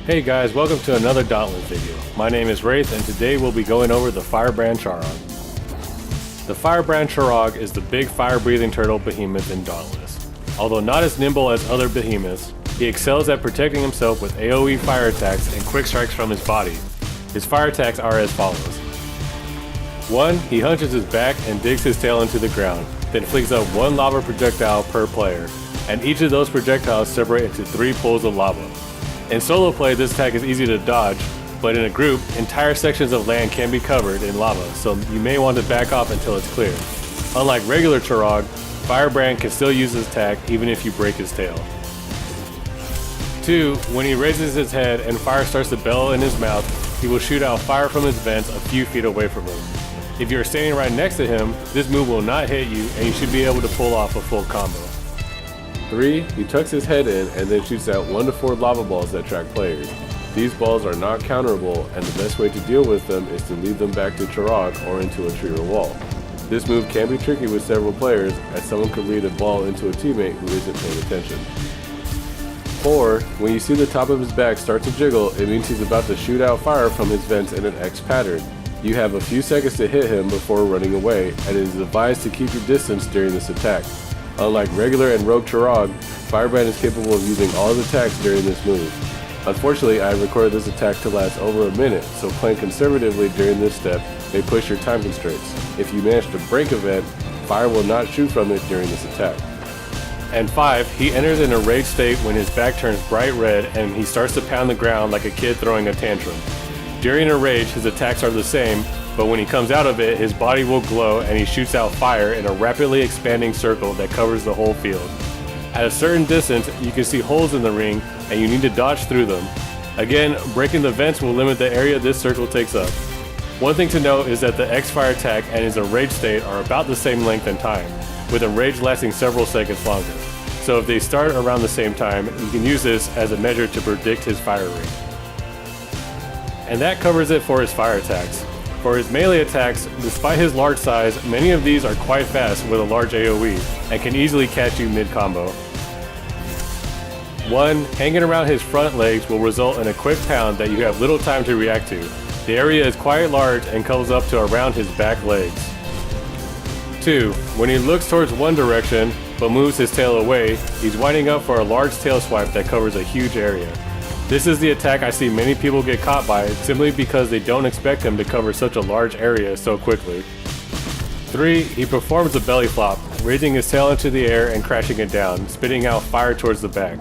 Hey guys, welcome to another Dauntless video. My name is Wraith and today we'll be going over the Firebrand Charrogg. The Firebrand Charrogg is the big fire-breathing turtle behemoth in Dauntless. Although not as nimble as other behemoths, he excels at protecting himself with AoE fire attacks and quick strikes from his body. His fire attacks are as follows. 1. He hunches his back and digs his tail into the ground, then flicks up one lava projectile per player, and each of those projectiles separate into 3 pools of lava. In solo play, this attack is easy to dodge, but in a group, entire sections of land can be covered in lava, so you may want to back off until it's clear. Unlike regular Charrogg, Firebrand can still use this attack even if you break his tail. 2. When he raises his head and fire starts to bellow in his mouth, he will shoot out fire from his vents a few feet away from him. If you are standing right next to him, this move will not hit you and you should be able to pull off a full combo. 3. He tucks his head in and then shoots out 1 to 4 lava balls that track players. These balls are not counterable and the best way to deal with them is to lead them back to Charrogg or into a tree or wall. This move can be tricky with several players as someone could lead a ball into a teammate who isn't paying attention. 4. When you see the top of his back start to jiggle, it means he's about to shoot out fire from his vents in an X pattern. You have a few seconds to hit him before running away, and it is advised to keep your distance during this attack. Unlike regular and rogue Charrogg, Firebrand is capable of using all his attacks during this move. Unfortunately, I have recorded this attack to last over a minute, so playing conservatively during this step may push your time constraints. If you manage to break a vent, fire will not shoot from it during this attack. And 5. He enters in a rage state when his back turns bright red and he starts to pound the ground like a kid throwing a tantrum. During a rage, his attacks are the same, but when he comes out of it, his body will glow and he shoots out fire in a rapidly expanding circle that covers the whole field. At a certain distance, you can see holes in the ring and you need to dodge through them. Again, breaking the vents will limit the area this circle takes up. One thing to note is that the X-Fire attack and his enraged state are about the same length and time, with enraged lasting several seconds longer. So if they start around the same time, you can use this as a measure to predict his fire rate. And that covers it for his fire attacks. For his melee attacks, despite his large size, many of these are quite fast with a large AoE, and can easily catch you mid-combo. 1. Hanging around his front legs will result in a quick pound that you have little time to react to. The area is quite large and comes up to around his back legs. 2. When he looks towards one direction, but moves his tail away, he's winding up for a large tail swipe that covers a huge area. This is the attack I see many people get caught by simply because they don't expect him to cover such a large area so quickly. 3. He performs a belly flop, raising his tail into the air and crashing it down, spitting out fire towards the back.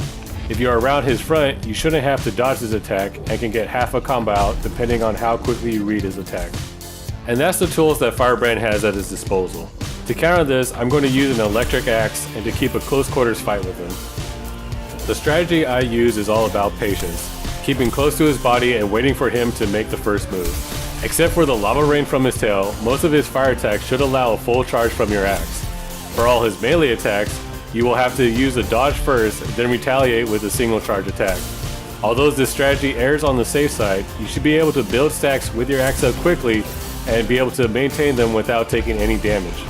If you are around his front, you shouldn't have to dodge his attack and can get half a combo out depending on how quickly you read his attack. And that's the tools that Firebrand has at his disposal. To counter this, I'm going to use an electric axe and to keep a close quarters fight with him. The strategy I use is all about patience, keeping close to his body and waiting for him to make the first move. Except for the lava rain from his tail, most of his fire attacks should allow a full charge from your axe. For all his melee attacks, you will have to use a dodge first, then retaliate with a single charge attack. Although this strategy errs on the safe side, you should be able to build stacks with your axe up quickly and be able to maintain them without taking any damage.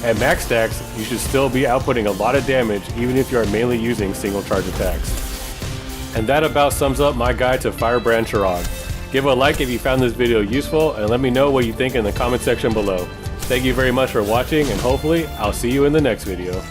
At max stacks, you should still be outputting a lot of damage even if you are mainly using single charge attacks. And that about sums up my guide to Firebrand Charrogg. Give a like if you found this video useful and let me know what you think in the comment section below. Thank you very much for watching and hopefully I'll see you in the next video.